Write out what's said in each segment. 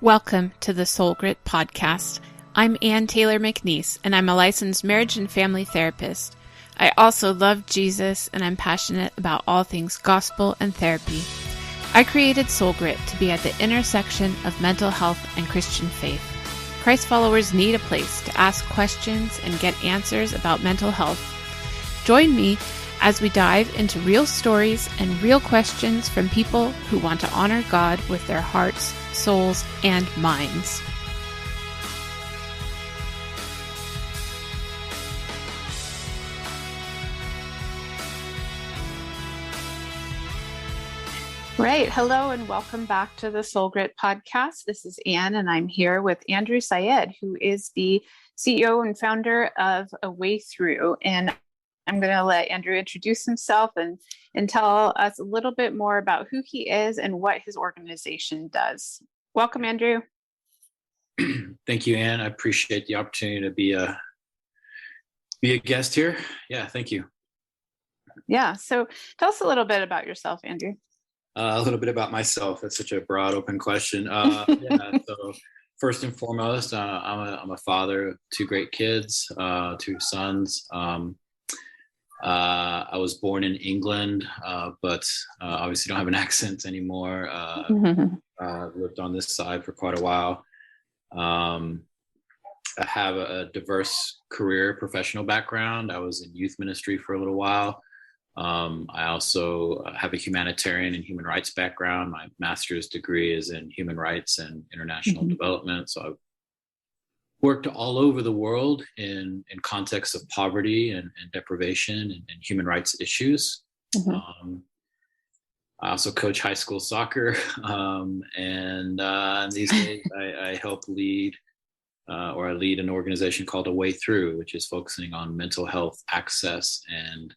Welcome to the Soul Grit podcast. I'm Ann Taylor McNeese, and I'm a licensed marriage and family therapist. I also love Jesus, and I'm passionate about all things gospel and therapy. I created Soul Grit to be at the intersection of mental health and Christian faith. Christ followers need a place to ask questions and get answers about mental health. Join me as we dive into real stories and real questions from people who want to honor God with their hearts, souls, and minds. Right. Hello and welcome back to the Soul Grit podcast. This is Ann, and I'm here with Andrew Syed, who is the CEO and founder of A Way Thru. And I'm going to let Andrew introduce himself and tell us a little bit more about who he is and what his organization does. Welcome, Andrew. Thank you, Ann. I appreciate the opportunity to be a guest here. Yeah, thank you. Yeah. So tell us a little bit about yourself, Andrew. A little bit about myself. That's such a broad, open question. So first and foremost, I'm a father of two great kids, two sons. I was born in England, but obviously don't have an accent anymore. Lived on this side for quite a while. I have a diverse career, professional background. I was in youth ministry for a little while. I also have a humanitarian and human rights background. My master's degree is in human rights and international development. So I've worked all over the world in contexts of poverty and deprivation and human rights issues. I also coach high school soccer, and these days I help lead I lead an organization called A Way Thru, which is focusing on mental health access and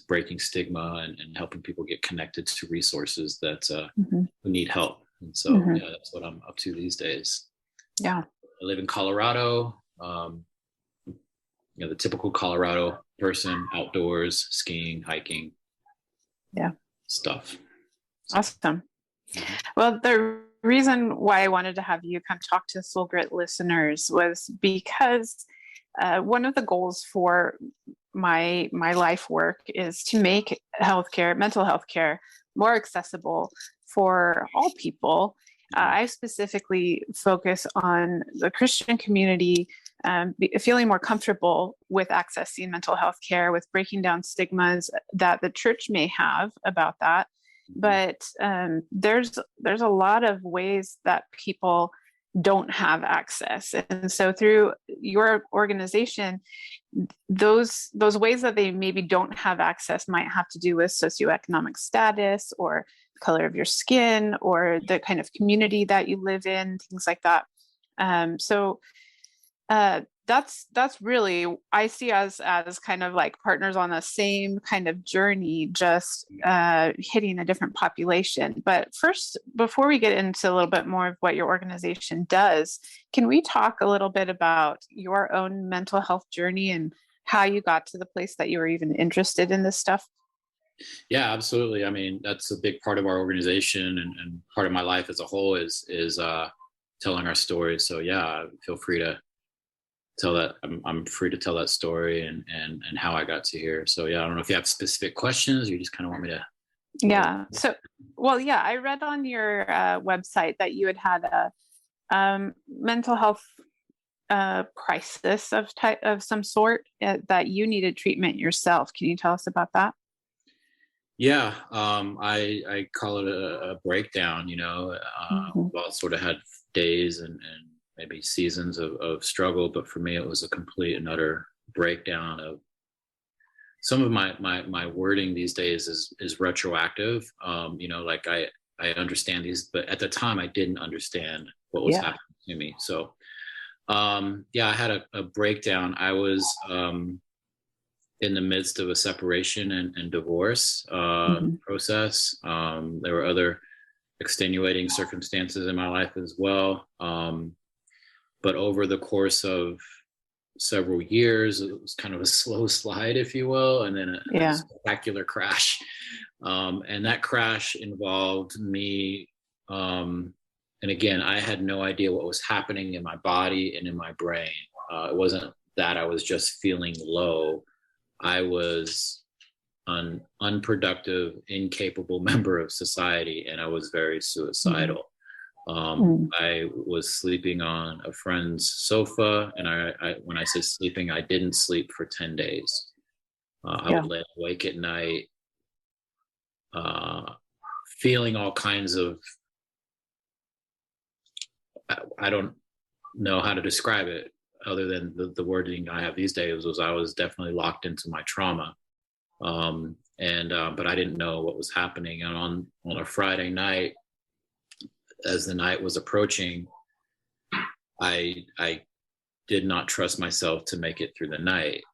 breaking stigma and helping people get connected to resources that who need help. And so yeah, that's what I'm up to these days. Yeah. I live in Colorado, the typical Colorado person, outdoors, skiing, hiking, stuff. Awesome. Well, the reason why I wanted to have you come talk to Soul Grit listeners was because one of the goals for my life work is to make mental health care more accessible for all people. I specifically focus on the Christian community feeling more comfortable with accessing mental health care, with breaking down stigmas that the church may have about that. But there's a lot of ways that people don't have access. And so through your organization, those ways that they maybe don't have access might have to do with socioeconomic status or color of your skin or the kind of community that you live in, things like that. That's really, I see us as kind of like partners on the same kind of journey, just hitting a different population. But first, before we get into a little bit more of what your organization does, can we talk a little bit about your own mental health journey and how you got to the place that you were even interested in this stuff? Yeah, absolutely. I mean, that's a big part of our organization and part of my life as a whole is telling our stories. So yeah, feel free to tell that. I'm free to tell that story and how I got to here. So yeah, I don't know if you have specific questions or you just kind of want me to. Yeah. So, well, yeah, I read on your website that you had a mental health crisis of some sort that you needed treatment yourself. Can you tell us about that? Yeah, I call it a breakdown. We've all sort of had days and maybe seasons of struggle, but for me, it was a complete and utter breakdown of some of my wording these days is retroactive. Like I understand these, but at the time I didn't understand what was happening to me. So, I had a breakdown. I was in the midst of a separation and divorce process. There were other extenuating circumstances in my life as well. But over the course of several years, it was kind of a slow slide, if you will, and then a spectacular crash. And that crash involved me and again, I had no idea what was happening in my body and in my brain. It wasn't that I was just feeling low. I was an unproductive, incapable member of society, and I was very suicidal. I was sleeping on a friend's sofa, and I when I say sleeping, I didn't sleep for 10 days. I would lay awake at night, feeling all kinds of, I don't know how to describe it other than the wording I have these days was I was definitely locked into my trauma. But I didn't know what was happening. And on a Friday night, as the night was approaching, I did not trust myself to make it through the night.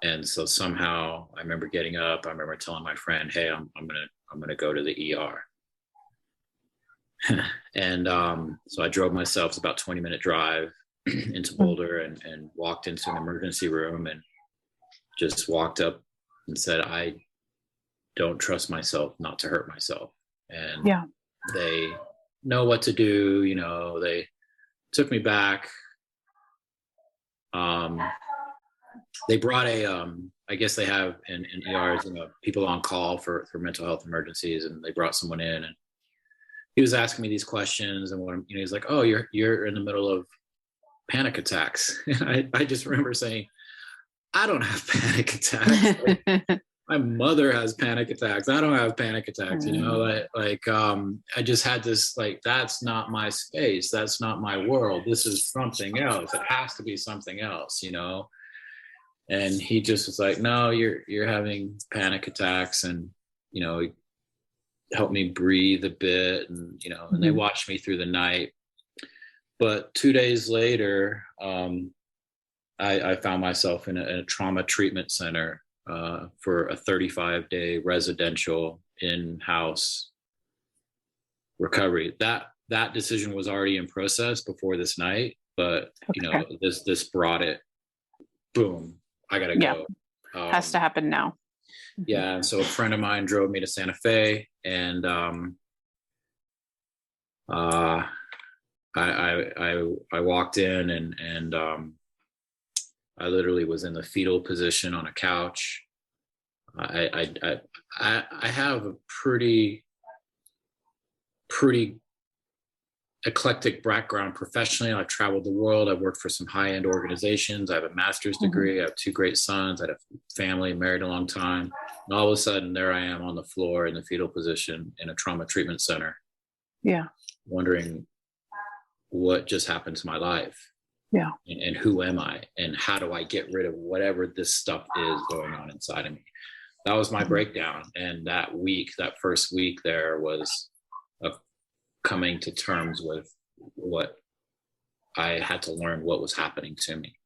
And so somehow I remember getting up. I remember telling my friend, "Hey, I'm gonna go to the ER." And so I drove myself, it's about 20-minute drive into Boulder, and walked into an emergency room and just walked up and said, "I don't trust myself not to hurt myself." And they know what to do. You know, they took me back. They brought I guess they have in ERs, you know, people on call for mental health emergencies, and they brought someone in, and he was asking me these questions, and what, you know, he's like, "Oh, you're in the middle of panic attacks." And I just remember saying, "I don't have panic attacks. Like, my mother has panic attacks. I don't have panic attacks." You know, I just had this, like, that's not my space. That's not my world. This is something else. It has to be something else, you know? And he just was like, "No, you're having panic attacks." And, you know, he helped me breathe a bit, and, you know, and they watched me through the night. But 2 days later, I found myself in a trauma treatment center for a 35-day residential in-house recovery. That decision was already in process before this night, but you know, this brought it. Boom! I gotta go. Has to happen now. Yeah, and so a friend of mine drove me to Santa Fe, and I walked in, and I literally was in the fetal position on a couch. I have a pretty eclectic background professionally. I've traveled the world. I've worked for some high-end organizations. I have a master's degree. I have 2 great sons. I had a family, married a long time. And all of a sudden, there I am on the floor in the fetal position in a trauma treatment center. Yeah. Wondering what just happened to my life. Yeah. And who am I? And how do I get rid of whatever this stuff is going on inside of me? That was my breakdown. And that first week there was coming to terms with what I had to learn, what was happening to me.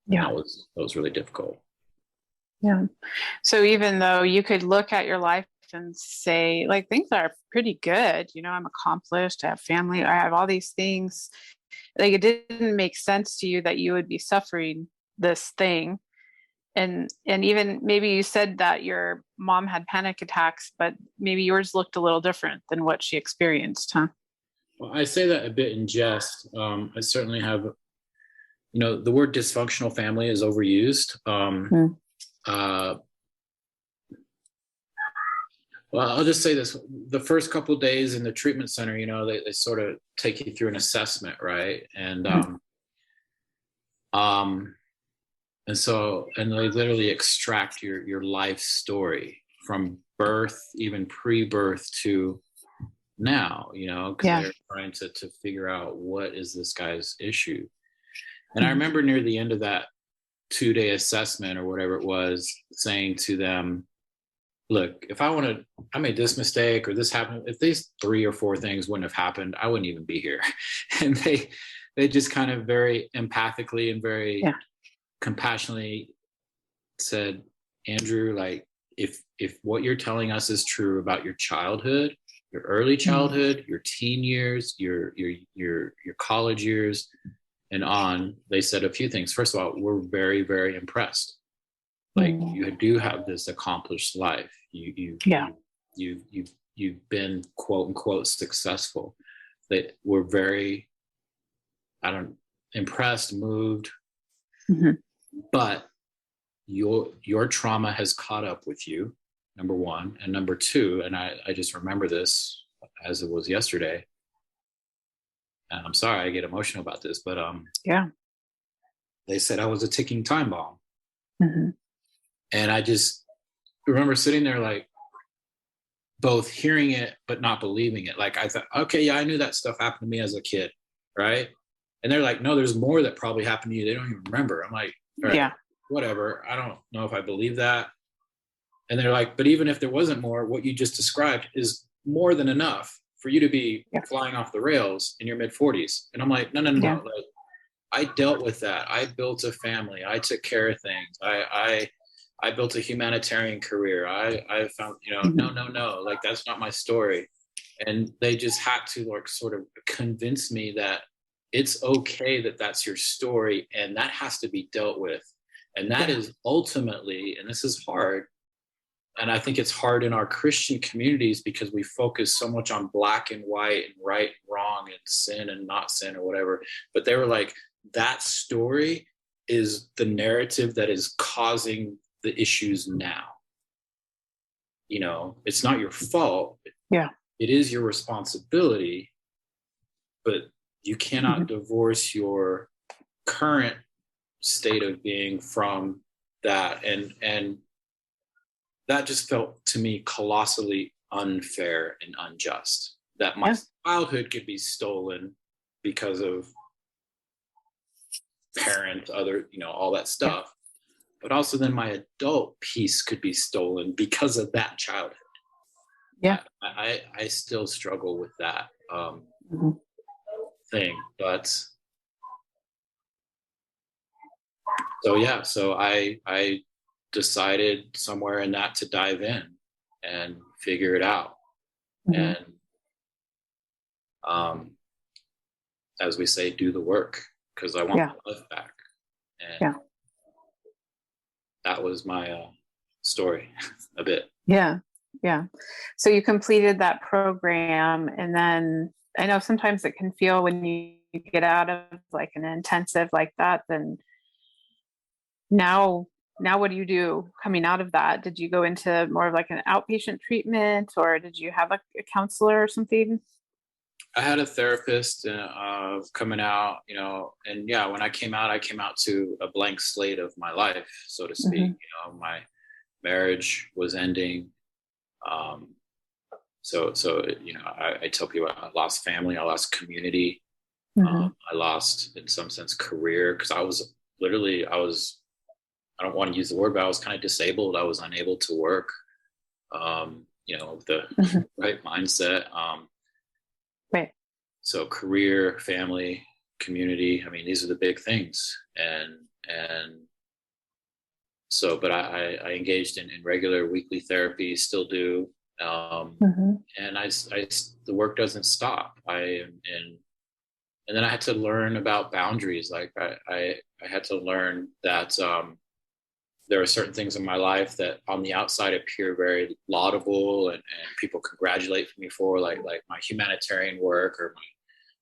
Yeah. That was really difficult. Yeah. So even though you could look at your life and say, like, things are pretty good, you know, I'm accomplished, I have family, I have all these things, like, it didn't make sense to you that you would be suffering this thing. And even maybe you said that your mom had panic attacks, but maybe yours looked a little different than what she experienced, huh? Well, I say that a bit in jest. I certainly have, you know, the word dysfunctional family is overused. Well, I'll just say this. The first couple of days in the treatment center, you know, they sort of take you through an assessment, right? And they literally extract your life story from birth, even pre-birth to now, you know, because they're trying to figure out what is this guy's issue. And I remember near the end of that 2-day assessment or whatever it was, saying to them, "Look, if I made this mistake or this happened, if these 3 or 4 things wouldn't have happened, I wouldn't even be here." And they just kind of very empathically and very compassionately said, "Andrew, like, if what you're telling us is true about your childhood, your early childhood, your teen years, your college years, and on," they said a few things. First of all, we're very, very impressed. Like, you do have this accomplished life. You've been, quote unquote, successful. they were very, impressed, moved, but your trauma has caught up with you, number one. And number two, and I just remember this as it was yesterday. And I'm sorry I get emotional about this, but they said I was a ticking time bomb. And I just remember sitting there like both hearing it but not believing it. Like I thought, okay, yeah, I knew that stuff happened to me as a kid, right? And they're like, no, there's more that probably happened to you. They don't even remember. I'm like, all right, whatever. I don't know if I believe that. And they're like, but even if there wasn't more, what you just described is more than enough for you to be flying off the rails in your mid 40s. And I'm like, no. Like, I dealt with that. I built a family. I took care of things. I built a humanitarian career. I found, no, like that's not my story. And they just had to like sort of convince me that it's okay that that's your story and that has to be dealt with. And that is ultimately, and this is hard, and I think it's hard in our Christian communities because we focus so much on black and white and right and wrong and sin and not sin or whatever. But they were like, that story is the narrative that is causing the issues now. It's not your fault. It is your responsibility, but you cannot divorce your current state of being from that. And that just felt to me colossally unfair and unjust, that my childhood could be stolen because of parents, all that stuff. But also then my adult piece could be stolen because of that childhood. I still struggle with that thing. But so I decided somewhere in that to dive in and figure it out. And as we say, do the work, because I want my life back. And that was my story a bit. So you completed that program, and then I know sometimes it can feel when you get out of like an intensive like that, then now what do you do coming out of that? Did you go into more of like an outpatient treatment, or did you have a counselor or something? I had a therapist coming out, and when I came out to a blank slate of my life, so to speak. My marriage was ending. So I tell people I lost family, I lost community, I lost, in some sense, career, because I don't want to use the word, but I was kind of disabled. I was unable to work, with the right mindset. So career, family, community, these are the big things. And so, but I engaged in regular weekly therapy, still do. And the work doesn't stop. And then I had to learn about boundaries. Like I had to learn that there are certain things in my life that on the outside appear very laudable and people congratulate me for, like my humanitarian work or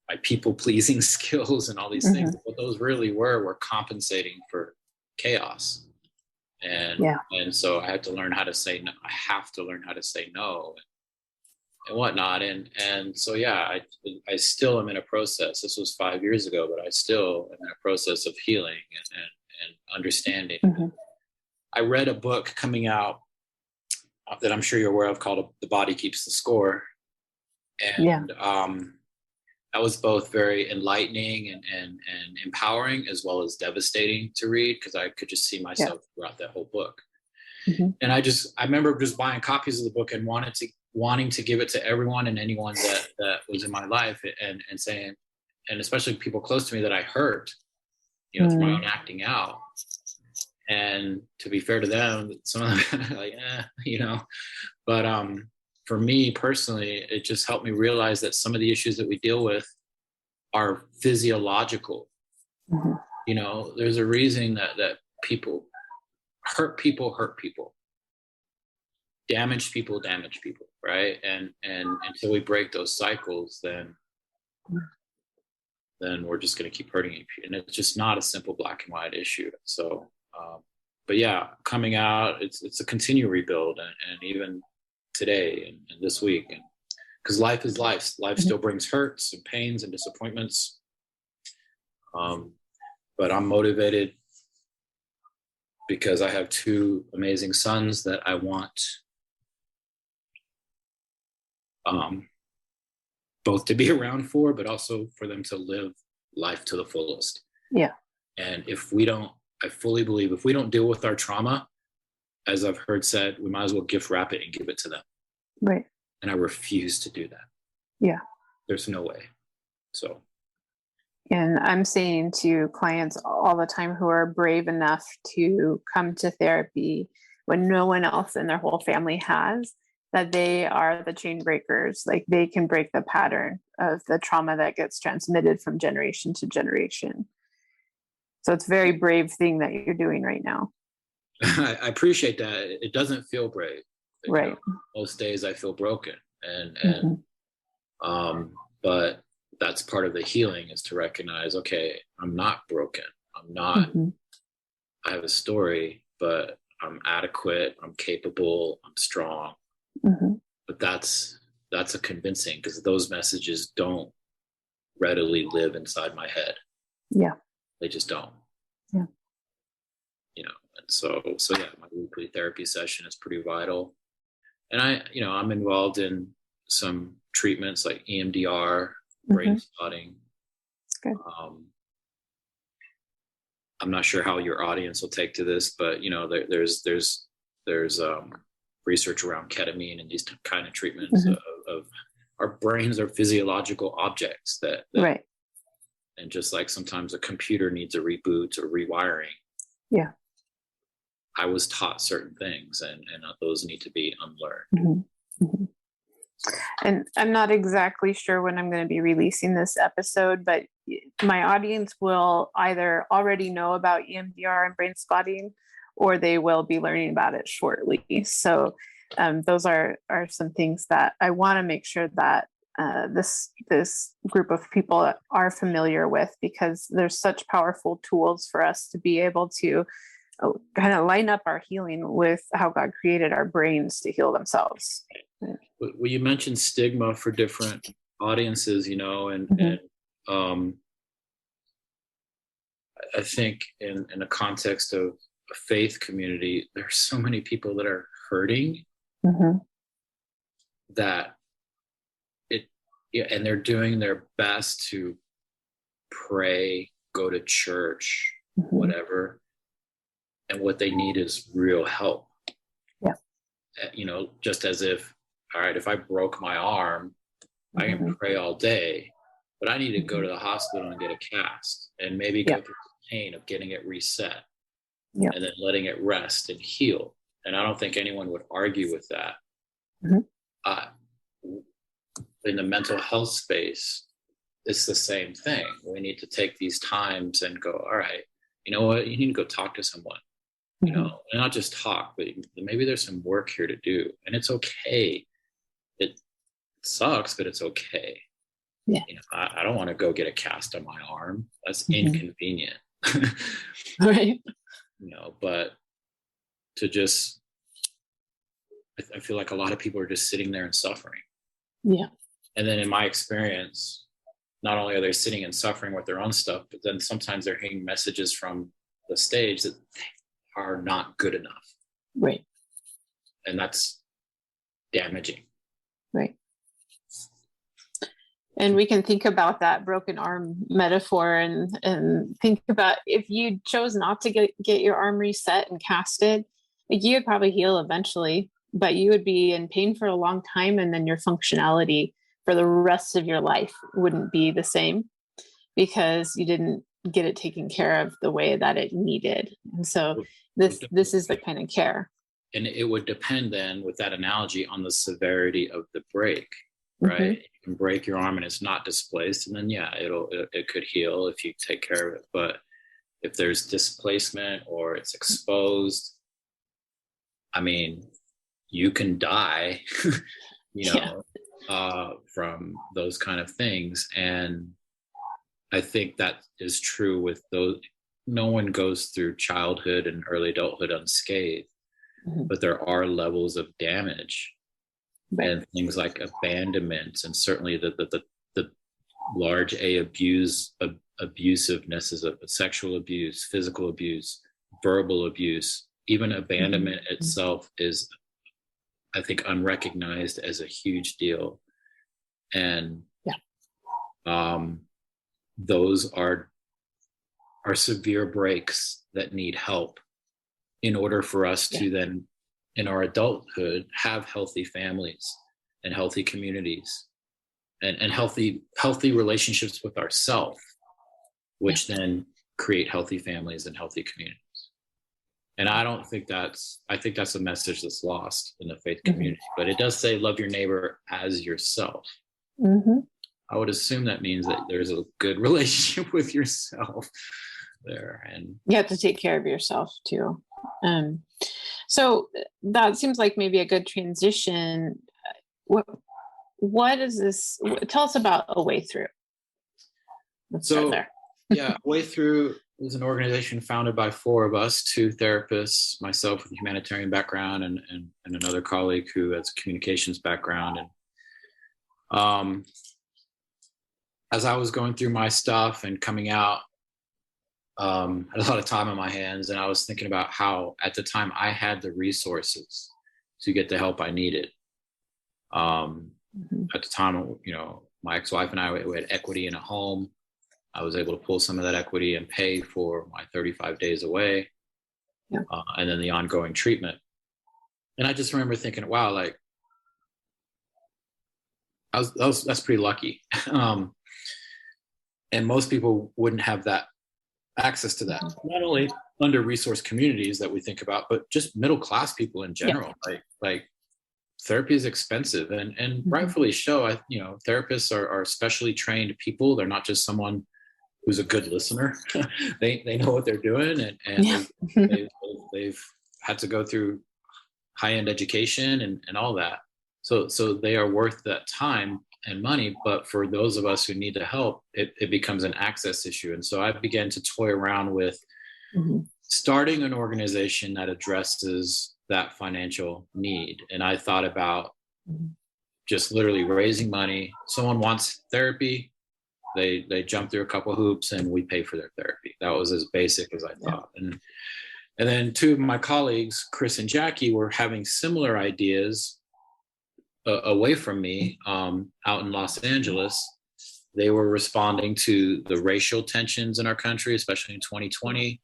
my people-pleasing skills and all these things. What those really were compensating for chaos. And so I had to learn how to say no. I have to learn how to say no and whatnot. And so, I still am in a process. This was 5 years ago, but I still am in a process of healing and understanding. I read a book coming out that I'm sure you're aware of called The Body Keeps the Score. And that was both very enlightening and empowering, as well as devastating to read, because I could just see myself throughout that whole book. And I remember just buying copies of the book and wanting to give it to everyone and anyone that was in my life, and saying, and especially people close to me that I hurt, through my own acting out. And to be fair to them, some of them like, but for me personally, it just helped me realize that some of the issues that we deal with are physiological. There's a reason that people, hurt people, damage people, right? And until we break those cycles, then then we're just going to keep hurting you. And it's just not a simple black and white issue. So, but yeah, coming out, it's a continual rebuild, and even today and this week, and because life is life. Life still brings hurts and pains and disappointments. But I'm motivated because I have two amazing sons that I want both to be around for, but also for them to live life to the fullest. Yeah. And if we don't, I fully believe if we don't deal with our trauma, as I've heard said, we might as well gift wrap it and give it to them. Right. And I refuse to do that. Yeah. There's no way. So. And I'm saying to clients all the time who are brave enough to come to therapy when no one else in their whole family has, that they are the chain breakers. Like they can break the pattern of the trauma that gets transmitted from generation to generation. So it's a very brave thing that you're doing right now. I appreciate that. It doesn't feel brave. Right. Most days I feel broken, and but that's part of the healing, is to recognize, okay, I'm not broken. I'm not, I have a story, but I'm adequate. I'm capable. I'm strong. But that's a convincing, because those messages don't readily live inside my head. Yeah. They just don't. Yeah. You know, and so yeah, my weekly therapy session is pretty vital. And I'm involved in some treatments like EMDR, brain spotting. Good. I'm not sure how your audience will take to this, but there's research around ketamine and these kind of treatments of our brains are physiological objects that right. And just like sometimes a computer needs a reboot or rewiring. Yeah. I was taught certain things, and those need to be unlearned. And I'm not exactly sure when I'm going to be releasing this episode, but my audience will either already know about EMDR and brain spotting, or they will be learning about it shortly. So those are some things that I want to make sure that this group of people are familiar with, because there's such powerful tools for us to be able to kind of line up our healing with how God created our brains to heal themselves. Well, you mentioned stigma for different audiences, and I think in the context of a faith community, there's so many people that are hurting that and they're doing their best to pray, go to church, whatever. And what they need is real help. Yeah. Just as if, all right, if I broke my arm, I can pray all day, but I need to go to the hospital and get a cast, and maybe go through the pain of getting it reset and then letting it rest and heal. And I don't think anyone would argue with that. In the mental health space, it's the same thing. We need to take these times and go, all right, you know what? You need to go talk to someone. And not just talk, but maybe there's some work here to do, and it's okay. It sucks, but it's okay. Yeah. I don't want to go get a cast on my arm. That's inconvenient. Right. But to just, I feel like a lot of people are just sitting there and suffering. Yeah. And then in my experience, not only are they sitting and suffering with their own stuff, but then sometimes they're hearing messages from the stage that are not good enough. Right. And that's damaging. Right. And we can think about that broken arm metaphor and think about if you chose not to get your arm reset and casted, like you would probably heal eventually, but you would be in pain for a long time, and then your functionality for the rest of your life wouldn't be the same because you didn't get it taken care of the way that it needed. And so this is the kind of care. And it would depend then, with that analogy, on the severity of the break, right? You can break your arm and it's not displaced, and then it could heal if you take care of it. But if there's displacement or it's exposed, I mean, you can die, from those kind of things. And I think that is true with those. No one goes through childhood and early adulthood unscathed, but there are levels of damage and things like abandonment, and certainly the large abusiveness is of sexual abuse, physical abuse, verbal abuse. Even abandonment itself is, I think, unrecognized as a huge deal. And those are severe breaks that need help in order for us to then, in our adulthood, have healthy families and healthy communities and healthy relationships with ourselves, which then create healthy families and healthy communities. And I think that's a message that's lost in the faith community, but it does say love your neighbor as yourself. I would assume that means that there's a good relationship with yourself there, and you have to take care of yourself too. So that seems like maybe a good transition. What is this? Tell us about A Way Thru. Let's start there. A Way Thru is an organization founded by four of us, two therapists, myself with a humanitarian background, and another colleague who has a communications background. And as I was going through my stuff and coming out, I had a lot of time on my hands, and I was thinking about how at the time I had the resources to get the help I needed. At the time, my ex-wife and I, we had equity in a home. I was able to pull some of that equity and pay for my 35 days away, and then the ongoing treatment. And I just remember thinking, wow, like that's pretty lucky. And most people wouldn't have that access to that. Not only under-resourced communities that we think about, but just middle-class people in general. Like therapy is expensive, and rightfully so. Therapists are specially trained people. They're not just someone who's a good listener. they know what they're doing, and they've had to go through high-end education and all that. So they are worth that time and money. But for those of us who need the help, it becomes an access issue. And so I began to toy around with starting an organization that addresses that financial need. And I thought about just literally raising money. Someone wants therapy, they jump through a couple hoops and we pay for their therapy. That was as basic as I thought. And then two of my colleagues, Chris and Jackie, were having similar ideas away from me, out in Los Angeles. They were responding to the racial tensions in our country, especially in 2020.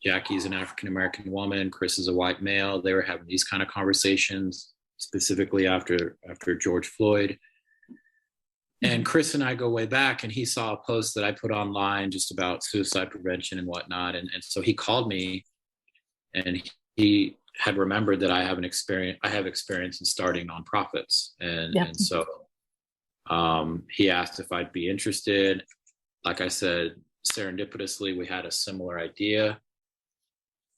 Jackie's an African-American woman. Chris is a white male. They were having these kind of conversations, specifically after George Floyd. And Chris and I go way back, and he saw a post that I put online just about suicide prevention and whatnot. And so he called me, and he had remembered that I have experience in starting nonprofits. And so he asked if I'd be interested. Like I said, serendipitously, we had a similar idea.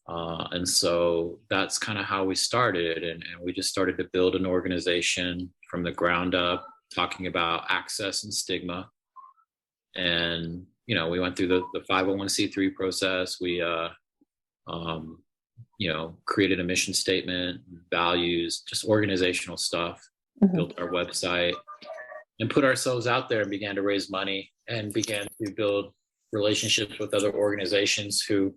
And so that's kind of how we started. And we just started to build an organization from the ground up, talking about access and stigma. And, we went through the 501c3 process. We, created a mission statement, values, just organizational stuff, built our website, and put ourselves out there and began to raise money and began to build relationships with other organizations who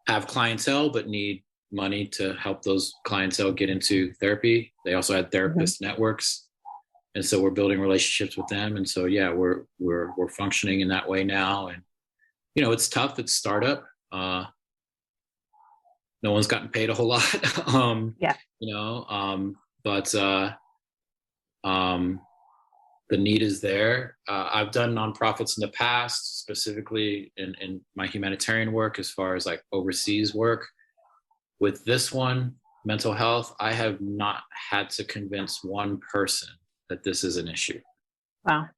have clientele but need money to help those clientele get into therapy. They also had therapist networks. And so we're building relationships with them. And so, we're functioning in that way now. And, it's tough. It's startup. No one's gotten paid a whole lot. But the need is there. I've done nonprofits in the past, specifically in my humanitarian work, as far as like overseas work. With this one, mental health, I have not had to convince one person that this is an issue. Wow.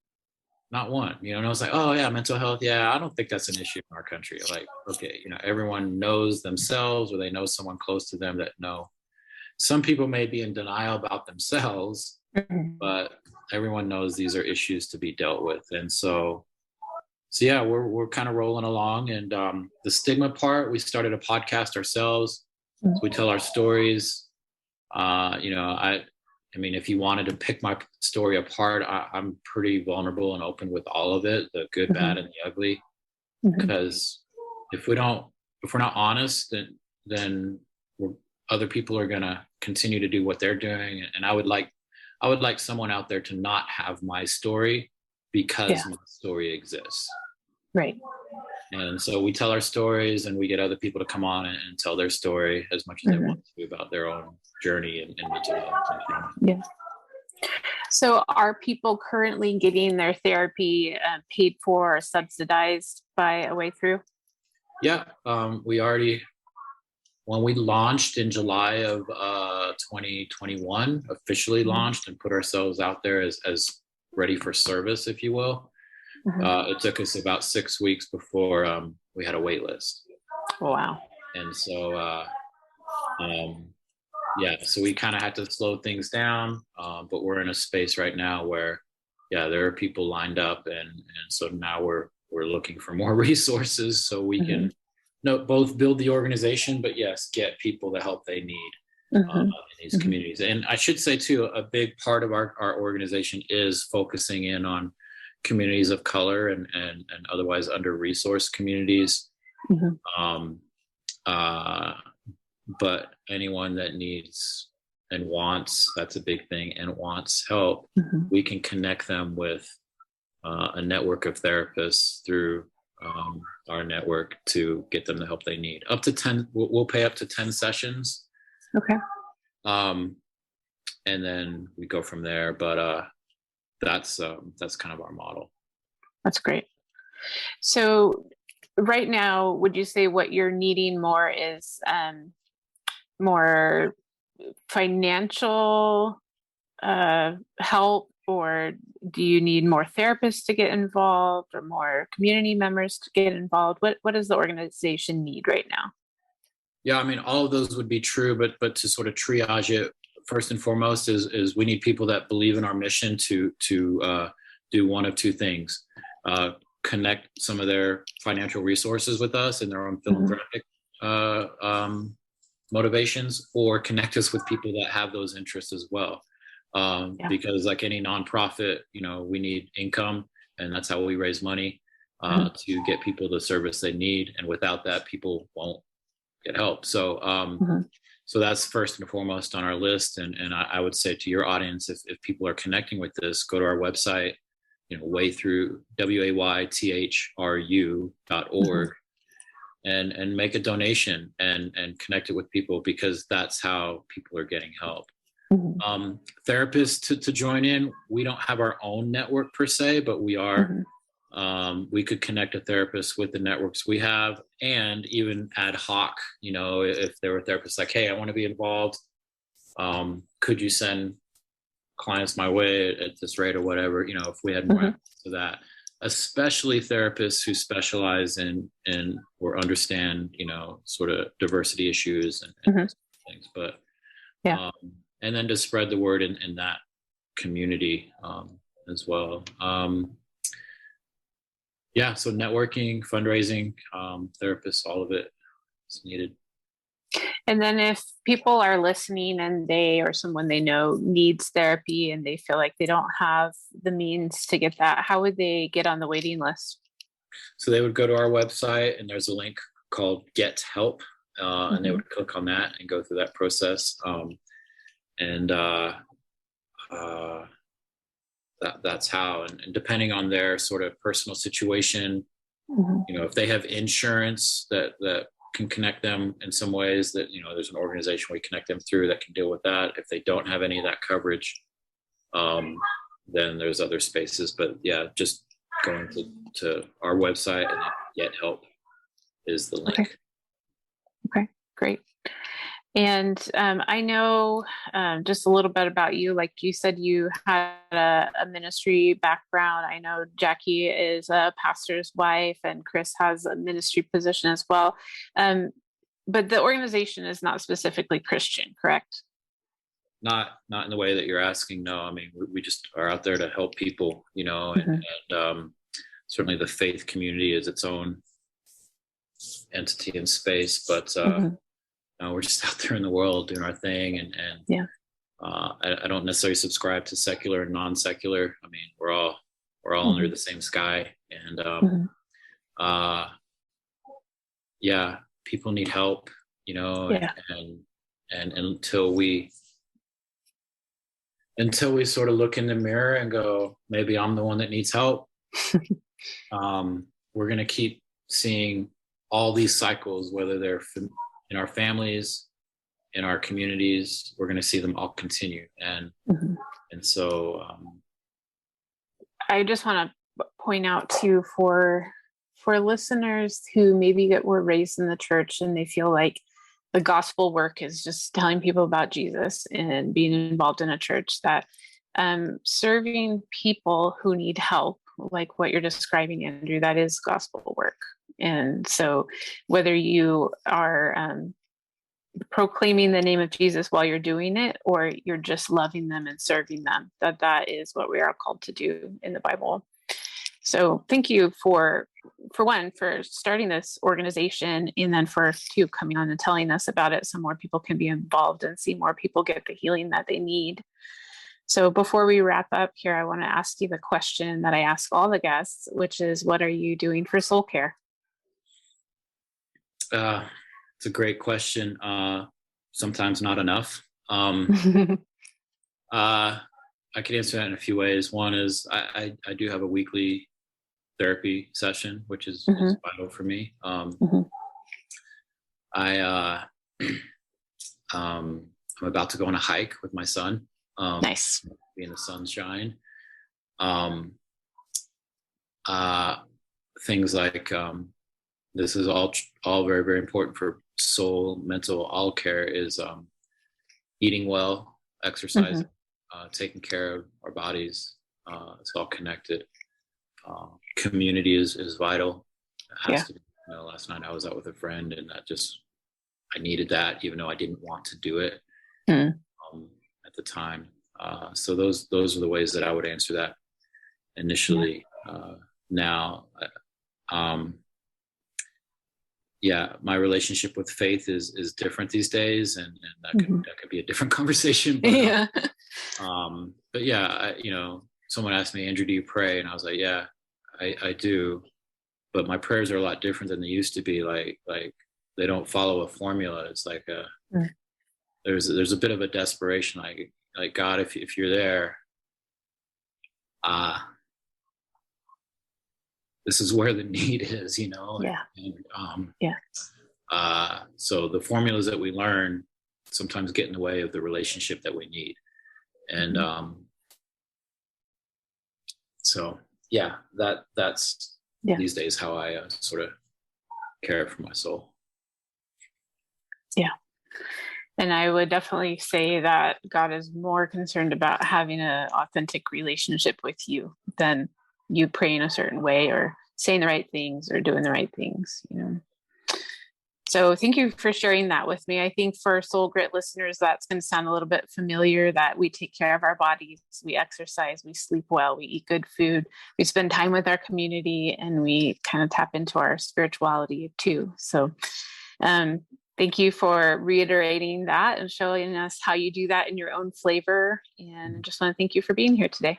Not one, and I was like, oh yeah, mental health. Yeah, I don't think that's an issue in our country. Like, okay, everyone knows themselves, or they know someone close to them that no. some people may be in denial about themselves, Mhm. but everyone knows these are issues to be dealt with. And so yeah, we're kind of rolling along. And the stigma part, we started a podcast ourselves. So we tell our stories. I mean, if you wanted to pick my story apart, I'm pretty vulnerable and open with all of it, the good, bad, and the ugly. Mhm. Because if we're not honest, then other people are gonna continue to do what they're doing. And I would like someone out there to not have my story Yeah. because my story exists. Right. And so we tell our stories, and we get other people to come on and tell their story as much as they want to about their own journey and mental health. Yeah. So are people currently getting their therapy paid for or subsidized by A Way Thru? Yeah, we already, when we launched in July of 2021, officially launched and put ourselves out there as ready for service, if you will. It took us about 6 weeks before we had a wait list. Wow. And so, yeah, so we kind of had to slow things down, but we're in a space right now where, yeah, there are people lined up, and so now we're looking for more resources so we can both build the organization, but yes, get people the help they need in these communities. And I should say too, a big part of our organization is focusing in on communities of color and otherwise under-resourced communities. But anyone that needs and wants, that's a big thing, and wants help, we can connect them with a network of therapists through our network to get them the help they need. Up to 10, we'll pay up to 10 sessions. Okay. And then we go from there. But that's kind of our model. That's great. So right now, would you say what you're needing more is more financial help, or do you need more therapists to get involved or more community members to get involved? What does the organization need right now? Yeah, I mean, all of those would be true, but to sort of triage it, first and foremost is we need people that believe in our mission to do one of two things: connect some of their financial resources with us and their own philanthropic motivations, or connect us with people that have those interests as well. Because like any nonprofit, we need income, and that's how we raise money to get people the service they need. And without that, people won't get help. So so that's first and foremost on our list. And I would say to your audience, if people are connecting with this, go to our website, Way Thru, WAYTHRU.org, and make a donation and connect it with people, because that's how people are getting help. Therapists to join in, we don't have our own network per se, but we are. We could connect a therapist with the networks we have, and even ad hoc, if there were therapists like, hey, I want to be involved, could you send clients my way at this rate or whatever, if we had more access to that, especially therapists who specialize in or understand, sort of diversity issues and things. But and then to spread the word in that community as well. So networking, fundraising, therapists, all of it is needed. And then if people are listening and they or someone they know needs therapy and they feel like they don't have the means to get that, how would they get on the waiting list? So they would go to our website, and there's a link called Get Help, and they would click on that and go through that process. That's how, and depending on their sort of personal situation, if they have insurance that can connect them in some ways, that there's an organization we connect them through that can deal with that. If they don't have any of that coverage, then there's other spaces. But yeah, just going to our website and Get Help is the link. Okay, great. And I know just a little bit about you. Like you said, you had a ministry background. I know Jackie is a pastor's wife, and Chris has a ministry position as well. But the organization is not specifically Christian, correct? not in the way that you're asking. No, I mean, we just are out there to help people, you know, and certainly the faith community is its own entity in space, but no, we're just out there in the world doing our thing, and I don't necessarily subscribe to secular and non-secular. I mean, we're all under the same sky, and people need help, you know, and until we sort of look in the mirror and go, maybe I'm the one that needs help, we're going to keep seeing all these cycles, whether they're in our families, in our communities. We're going to see them all continue. And so I just want to point out too, for listeners who maybe were raised in the church and they feel like the gospel work is just telling people about Jesus and being involved in a church, that serving people who need help, like what you're describing, Andrew, that is gospel work. And so whether you are proclaiming the name of Jesus while you're doing it, or you're just loving them and serving them, that is what we are called to do in the Bible. So thank you for one, for starting this organization, and then for two, coming on and telling us about it so more people can be involved and see more people get the healing that they need. So before we wrap up here, I want to ask you the question that I ask all the guests, which is, what are you doing for soul care? It's a great question. Sometimes not enough. I could answer that in a few ways. One is I do have a weekly therapy session, which is vital for me. I'm about to go on a hike with my son. Nice. Be in the sunshine. Things like this is all very, very important for soul, mental, all care, is eating well, exercising, taking care of our bodies. It's all connected. Community is vital. It has to be. You know, last night I was out with a friend, and I needed that, even though I didn't want to do it at the time. So those are the ways that I would answer that initially. Now, my relationship with faith is different these days, and that could be a different conversation. But, but yeah, someone asked me, Andrew, do you pray? And I was like, yeah, I do, but my prayers are a lot different than they used to be. Like they don't follow a formula. It's like there's a bit of a desperation, like God, if you're there, this is where the need is, so the formulas that we learn sometimes get in the way of the relationship that we need. And that's these days how I sort of care for my soul. Yeah. And I would definitely say that God is more concerned about having an authentic relationship with you than you praying a certain way or saying the right things or doing the right things, So thank you for sharing that with me. I think for Soul Grit listeners, that's going to sound a little bit familiar, that we take care of our bodies, we exercise, we sleep well, we eat good food, we spend time with our community, and we kind of tap into our spirituality too. So thank you for reiterating that and showing us how you do that in your own flavor. And I just want to thank you for being here today.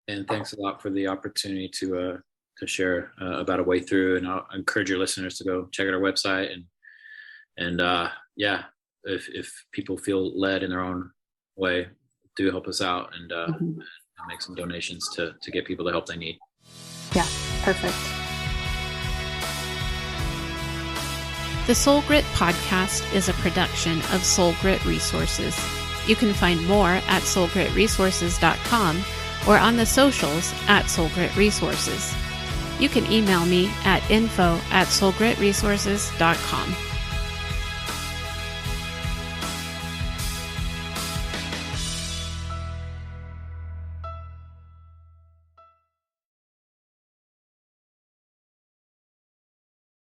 And thanks a lot for the opportunity to share about A Way Thru. And I'll encourage your listeners to go check out our website. And if people feel led in their own way, do help us out and make some donations to get people the help they need. Yeah, perfect. The Soul Grit podcast is a production of Soul Grit Resources. You can find more at soulgritresources.com or on the socials at Soul Grit Resources. You can email me at info@soulgritresources.com.